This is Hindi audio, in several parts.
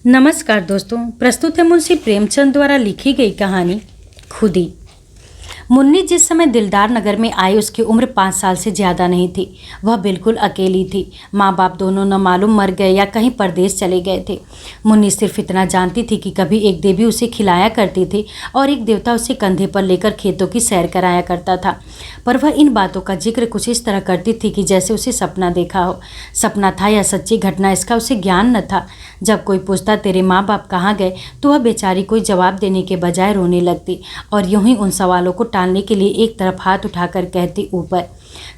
नमस्कार दोस्तों, प्रस्तुत है मुंशी प्रेमचंद द्वारा लिखी गई कहानी खुदी। मुन्नी जिस समय दिलदार नगर में आई उसकी उम्र 5 साल से ज़्यादा नहीं थी। वह बिल्कुल अकेली थी। माँ बाप दोनों न मालूम मर गए या कहीं परदेश चले गए थे। मुन्नी सिर्फ इतना जानती थी कि कभी एक देवी उसे खिलाया करती थी और एक देवता उसे कंधे पर लेकर खेतों की सैर कराया करता था। पर वह इन बातों का जिक्र कुछ इस तरह करती थी कि जैसे उसे सपना देखा हो। सपना था या सच्ची घटना, इसका उसे ज्ञान न था। जब कोई पूछता तेरे माँ बाप कहाँ गए, तो वह बेचारी कोई जवाब देने के बजाय रोने लगती और यूं ही उन सवालों को टालने के लिए एक तरफ हाथ उठाकर कहती ऊपर।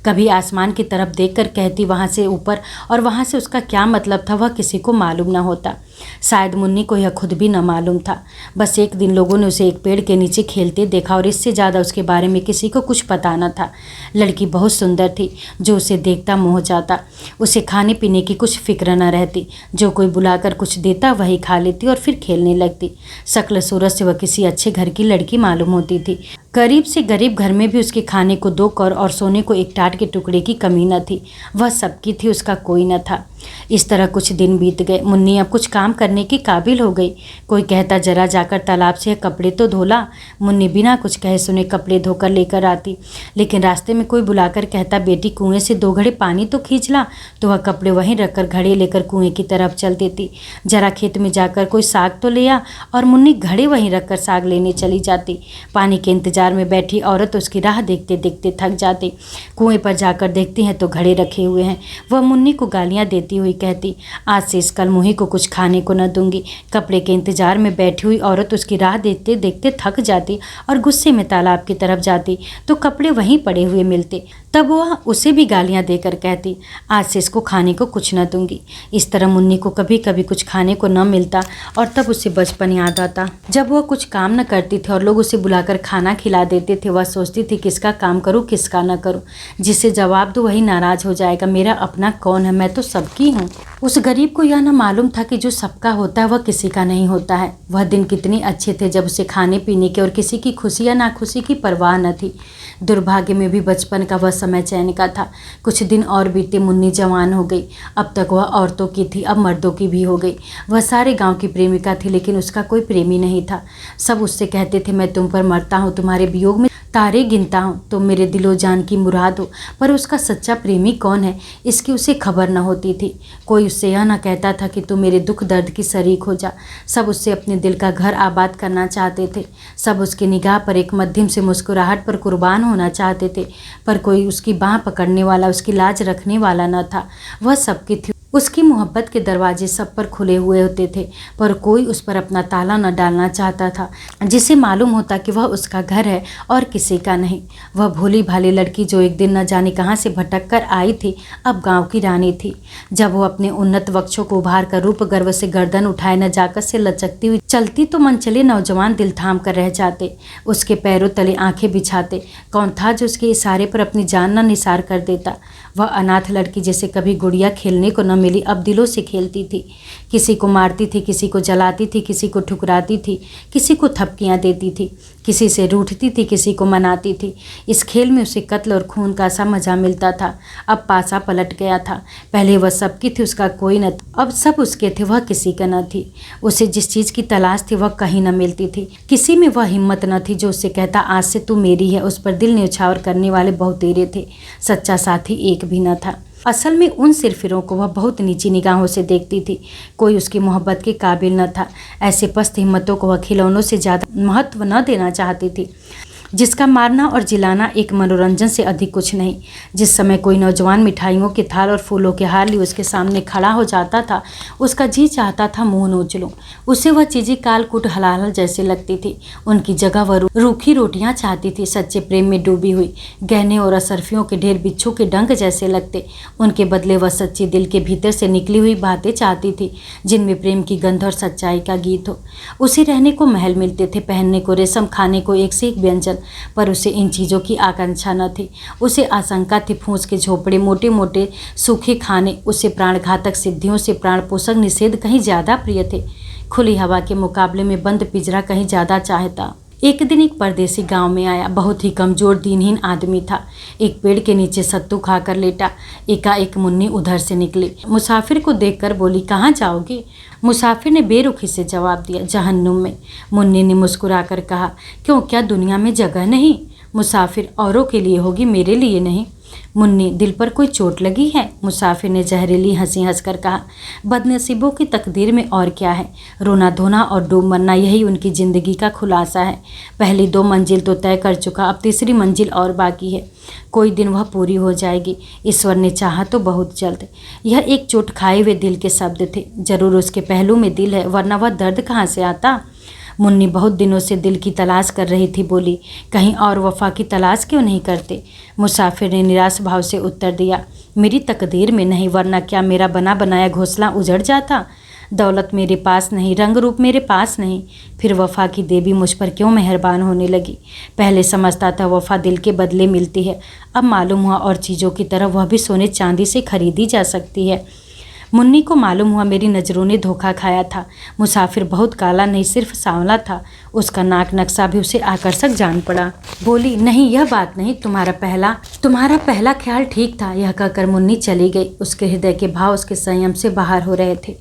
कभी आसमान की तरफ देखकर कहती वहाँ से ऊपर, और वहाँ से उसका क्या मतलब था वह किसी को मालूम न होता। शायद मुन्नी को यह खुद भी न मालूम था। बस एक दिन लोगों ने उसे एक पेड़ के नीचे खेलते देखा और इससे ज़्यादा उसके बारे में किसी को कुछ पता न था। लड़की बहुत सुंदर थी, जो उसे देखता मोह जाता। उसे खाने पीने की कुछ फिक्र न रहती। जो कोई बुलाकर कुछ देता वही खा लेती और फिर खेलने लगती। शक्ल सूरत से वह किसी अच्छे घर की लड़की मालूम होती थी। गरीब से गरीब घर में भी उसके खाने को 2 कौर और सोने को 1 टाट के टुकड़े की कमी न थी। वह सबकी थी, उसका कोई न था। इस तरह कुछ दिन बीत गए। मुन्नी अब कुछ काम करने की काबिल हो गई। कोई कहता जरा जाकर तालाब से कपड़े तो धोला। मुन्नी बिना कुछ कहे सुने कपड़े धोकर लेकर आती। लेकिन रास्ते में कोई बुलाकर कहता बेटी कुएं से 2 घड़े पानी तो खींच ला, तो वह कपड़े वहीं रखकर घड़े लेकर कुएं की तरफ चल देती। जरा खेत में जाकर कोई साग तो ले आ, और मुन्नी घड़े वहीं रखकर साग लेने चली जाती। पानी के इंतजार में बैठी औरत उसकी राह देखते देखते थक जाती। कुएं पर जाकर देखती हैं तो घड़े रखे हुए हैं। वह मुन्नी को गालियां देती हुई कहती आज से इस कल मुही को कुछ खाने को न दूंगी। कपड़े के इंतजार में बैठी हुई औरत उसकी राह देखते देखते थक जाती और गुस्से में तालाब की तरफ जाती तो कपड़े वहीं पड़े हुए मिलते। तब वह उसे भी गालियां देकर कहती आज से इसको खाने को कुछ न दूंगी। इस तरह मुन्नी को कभी कभी कुछ खाने को न मिलता और तब उसे बचपन याद आता, जब वह कुछ काम न करती थी और लोग उसे बुलाकर खाना खिला देते थे। वह सोचती थी किसका काम करूँ किसका न करूँ। जिसे जवाब दो वही नाराज हो जाएगा। मेरा अपना कौन है, मैं तो सबकी हूँ। उस गरीब को यह न मालूम था कि जो सबका होता है वह किसी का नहीं होता है। वह दिन कितने अच्छे थे जब उसे खाने पीने के और किसी की खुशी या नाखुशी की परवाह न थी। दुर्भाग्य में भी बचपन का वह समय चैन का था। कुछ दिन और बीते। मुन्नी जवान हो गई। अब तक वह औरतों की थी, अब मर्दों की भी हो गई। वह सारे गांव की प्रेमिका थी, लेकिन उसका कोई प्रेमी नहीं था। सब उससे कहते थे मैं तुम पर मरता हूँ, तुम्हारे वियोग में तारे गिनता हूँ, तुम मेरे दिलो जान की मुराद हो। पर उसका सच्चा प्रेमी कौन है इसकी उसे खबर न होती थी। कोई उससे यह न कहता था कि तू मेरे दुख दर्द की शरीक हो जा। सब उससे अपने दिल का घर आबाद करना चाहते थे। सब उसकी निगाह पर एक मध्यम से मुस्कुराहट पर कुर्बान होना चाहते थे। पर कोई उसकी बाँह पकड़ने वाला, उसकी लाज रखने वाला न था। वह सबकी थी। उसकी मोहब्बत के दरवाजे सब पर खुले हुए होते थे, पर कोई उस पर अपना ताला न डालना चाहता था, जिसे मालूम होता कि वह उसका घर है और किसी का नहीं। वह भोली भाली लड़की जो एक दिन न जाने कहाँ से भटक कर आई थी, अब गांव की रानी थी। जब वो अपने उन्नत वक्षों को उभार कर रूप गर्व से गर्दन उठाए न जाकर से लचकती हुई चलती तो मनचले नौजवान दिल थाम कर रह जाते। उसके पैरों तले आंखें बिछाते। कौन था जो उसके इशारे पर अपनी जान न निसार कर देता। वह अनाथ लड़की जैसे कभी गुड़िया खेलने को न मिली, अब दिलों से खेलती थी। किसी को मारती थी, किसी को जलाती थी, किसी को ठुकराती थी, किसी को थपकियां देती थी, किसी से रूठती थी, किसी को मनाती थी। इस खेल में उसे कत्ल और खून का सा मजा मिलता था। अब पासा पलट गया था। पहले वह सबकी थी, उसका कोई न था। अब सब उसके थे, वह किसी का न थी। उसे जिस चीज़ की तलाश थी वह कहीं न मिलती थी। किसी में वह हिम्मत न थी जो उससे कहता आज से तू मेरी है। उस पर दिल न्यौछावर करने वाले बहुतेरे थे, सच्चा साथी एक भी न था। असल में उन सिरफिरों को वह बहुत नीची निगाहों से देखती थी। कोई उसकी मोहब्बत के काबिल न था। ऐसे पस्त हिम्मतों को वह खिलौनों से ज़्यादा महत्व न देना चाहती थी, जिसका मारना और जिलाना एक मनोरंजन से अधिक कुछ नहीं। जिस समय कोई नौजवान मिठाइयों के थाल और फूलों के हार लिए उसके सामने खड़ा हो जाता था, उसका जी चाहता था मुंह नोच लूं। उसे वह चीज़ें कालकूट हलाल जैसे लगती थी। उनकी जगह वह रूखी रोटियां चाहती थी। सच्चे प्रेम में डूबी हुई गहने और असरफियों के ढेर बिच्छू के डंक जैसे लगते। उनके बदले वह सच्ची दिल के भीतर से निकली हुई बातें चाहती थी, जिनमें प्रेम की गंध और सच्चाई का गीत हो। उसे रहने को महल मिलते थे, पहनने को रेशम, खाने को एक से एक व्यंजन, पर उसे इन चीज़ों की आकांक्षा न थी। उसे आशंका थी फूस के झोपड़े, मोटे मोटे सूखे खाने। उसे प्राणघातक सिद्धियों से प्राण पोषक निषेध कहीं ज़्यादा प्रिय थे। खुली हवा के मुकाबले में बंद पिंजरा कहीं ज़्यादा चाहता। एक दिन एक परदेसी गांव में आया। बहुत ही कमज़ोर दीनहीन आदमी था। एक पेड़ के नीचे सत्तू खाकर लेटा। एकाएक मुन्नी उधर से निकली। मुसाफिर को देखकर बोली, कहाँ जाओगे? मुसाफिर ने बेरुखी से जवाब दिया, जहन्नुम में। मुन्नी ने मुस्कुराकर कहा, क्यों, क्या दुनिया में जगह नहीं? मुसाफिर, औरों के लिए होगी, मेरे लिए नहीं। मुन्नी, दिल पर कोई चोट लगी है? मुसाफिर ने जहरीली हंसी हंसकर कहा, बदनसीबों की तकदीर में और क्या है, रोना धोना और डूब मरना, यही उनकी ज़िंदगी का खुलासा है। पहली 2 मंजिल तो तय कर चुका, अब तीसरी मंजिल और बाकी है। कोई दिन वह पूरी हो जाएगी, ईश्वर ने चाहा तो बहुत जल्द। यह एक चोट खाए हुए दिल के शब्द थे। जरूर उसके पहलू में दिल है, वरना वह दर्द कहाँ से आता? मुन्नी बहुत दिनों से दिल की तलाश कर रही थी। बोली, कहीं और वफा की तलाश क्यों नहीं करते? मुसाफिर ने निराश भाव से उत्तर दिया, मेरी तकदीर में नहीं, वरना क्या मेरा बना बनाया घोंसला उजड़ जाता? दौलत मेरे पास नहीं, रंग रूप मेरे पास नहीं, फिर वफा की देवी मुझ पर क्यों मेहरबान होने लगी? पहले समझता था वफा दिल के बदले मिलती है, अब मालूम हुआ और चीज़ों की तरह वह भी सोने चांदी से खरीदी जा सकती है। मुन्नी को मालूम हुआ मेरी नज़रों ने धोखा खाया था। मुसाफिर बहुत काला नहीं, सिर्फ सांवला था। उसका नाक नक्शा भी उसे आकर्षक जान पड़ा। बोली, नहीं, यह बात नहीं, तुम्हारा पहला ख्याल ठीक था। यह कहकर मुन्नी चली गई। उसके हृदय के भाव उसके संयम से बाहर हो रहे थे।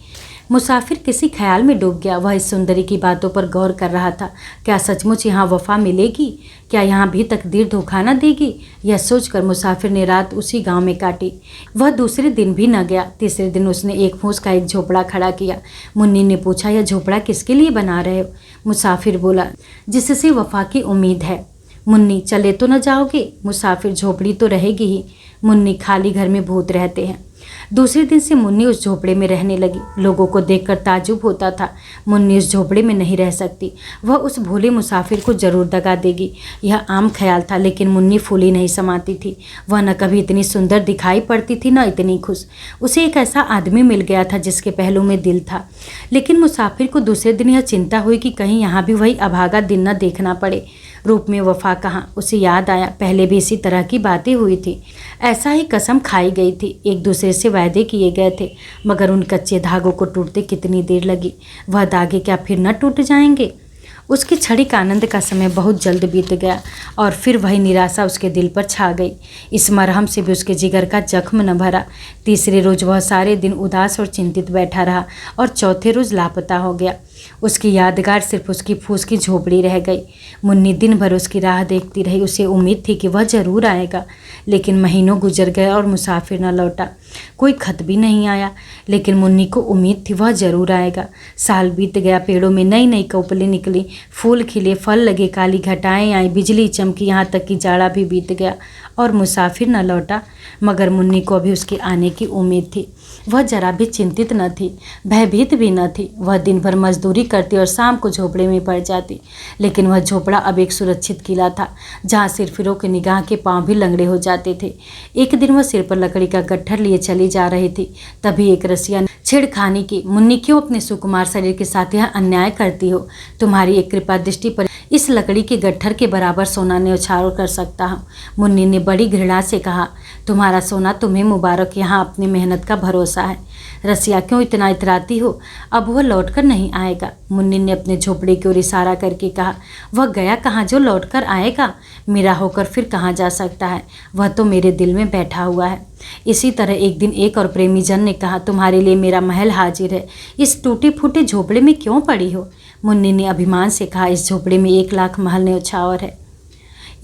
मुसाफिर किसी ख्याल में डूब गया। वह इस सुंदरी की बातों पर गौर कर रहा था। क्या सचमुच यहाँ वफा मिलेगी? क्या यहाँ भी तकदीर धोखा न देगी? यह सोचकर मुसाफिर ने रात उसी गांव में काटी। वह दूसरे दिन भी न गया। तीसरे दिन उसने एक फूस का एक झोपड़ा खड़ा किया। मुन्नी ने पूछा, यह झोपड़ा किसके लिए बना रहे हो? मुसाफिर बोला, जिससे वफा की उम्मीद है। मुन्नी, चले तो न जाओगे? मुसाफिर, झोपड़ी तो रहेगी ही। मुन्नी, खाली घर में भूत रहते हैं। दूसरे दिन से मुन्नी उस झोपड़े में रहने लगी। लोगों को देखकर ताज्जुब होता था। मुन्नी उस झोपड़े में नहीं रह सकती। वह उस भोले मुसाफिर को जरूर दगा देगी, यह आम ख्याल था। लेकिन मुन्नी फूली नहीं समाती थी। वह न कभी इतनी सुंदर दिखाई पड़ती थी, न इतनी खुश। उसे एक ऐसा आदमी मिल गया था जिसके पहलू में दिल था। लेकिन मुसाफिर को दूसरे दिन यह चिंता हुई कि कहीं यहाँ भी वही अभागा दिन न देखना पड़े। रूप में वफा कहाँ? उसे याद आया, पहले भी इसी तरह की बातें हुई थी। ऐसा ही कसम खाई गई थी, एक दूसरे से वायदे किए गए थे, मगर उन कच्चे धागों को टूटते कितनी देर लगी। वह धागे क्या फिर न टूट जाएंगे? उसके क्षणिक आनंद का समय बहुत जल्द बीत गया और फिर वही निराशा उसके दिल पर छा गई। इस मरहम से भी उसके जिगर का जख्म न भरा। तीसरे रोज वह सारे दिन उदास और चिंतित बैठा रहा और चौथे रोज लापता हो गया। उसकी यादगार सिर्फ उसकी फूस की झोपड़ी रह गई। मुन्नी दिन भर उसकी राह देखती रही। उसे उम्मीद थी कि वह जरूर आएगा, लेकिन महीनों गुजर गए और मुसाफिर न लौटा। कोई खत भी नहीं आया, लेकिन मुन्नी को उम्मीद थी वह जरूर आएगा। साल बीत गया, पेड़ों में नई नई कोपलें निकली, फूल खिले, फल लगे, काली घटाएं आई, बिजली चमकी, यहाँ तक कि जाड़ा भी बीत गया और मुसाफिर न लौटा। मगर मुन्नी को अभी उसके आने की उम्मीद थी। वह जरा भी चिंतित न थी, भयभीत भी न थी। वह दिन भर मजदूरी करती और शाम को झोपड़े में पड़ जाती। लेकिन वह झोपड़ा अब एक सुरक्षित किला था, जहाँ सिरफिरों की निगाह के पांव भी लंगड़े हो जाते थे। एक दिन वह सिर पर लकड़ी का गट्ठर लिए चली जा रही थी, तभी एक रसिया ने छेड़खानी की। मुन्नी, क्यों अपने सुकुमार शरीर के साथ यह अन्याय करती हो? तुम्हारी एक कृपा दृष्टि पर इस लकड़ी के गट्ठर के बराबर सोना न्यौछावर कर सकता हूँ। मुन्नी ने बड़ी घृणा से कहा, तुम्हारा सोना तुम्हें मुबारक, यहाँ अपनी मेहनत का भरोसा है। रसिया, क्यों इतना इतराती हो? अब वह लौटकर नहीं आएगा। मुन्नी ने अपने झोपड़े की ओर इशारा करके कहा, वह गया कहाँ जो लौटकर आएगा? मेरा होकर फिर कहाँ जा सकता है? वह तो मेरे दिल में बैठा हुआ है। इसी तरह एक दिन एक और प्रेमी जन ने कहा, तुम्हारे लिए मेरा महल हाजिर है, इस टूटे फूटे झोपड़े में क्यों पड़ी हो? मुन्नी ने अभिमान से कहा, इस झोपड़े में 1 लाख महल न्यौछावर है।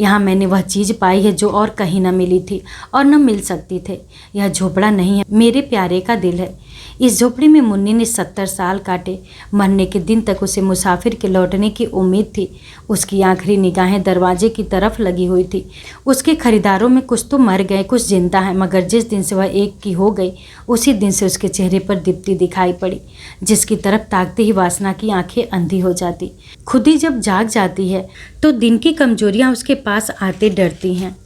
यहाँ मैंने वह चीज़ पाई है जो और कहीं न मिली थी और न मिल सकती थे। यह झोपड़ा नहीं है, मेरे प्यारे का दिल है। इस झोपड़ी में मुन्नी ने 70 साल काटे। मरने के दिन तक उसे मुसाफिर के लौटने की उम्मीद थी। उसकी आखिरी निगाहें दरवाजे की तरफ लगी हुई थी। उसके खरीदारों में कुछ तो मर गए, कुछ जिंदा हैं, मगर जिस दिन से वह एक की हो गई, उसी दिन से उसके चेहरे पर दीप्ति दिखाई पड़ी, जिसकी तरफ ताकते ही वासना की आंखें अंधी हो जाती। खुद ही जब जाग जाती है तो दिन की कमजोरियां उसके पास आते डरती हैं।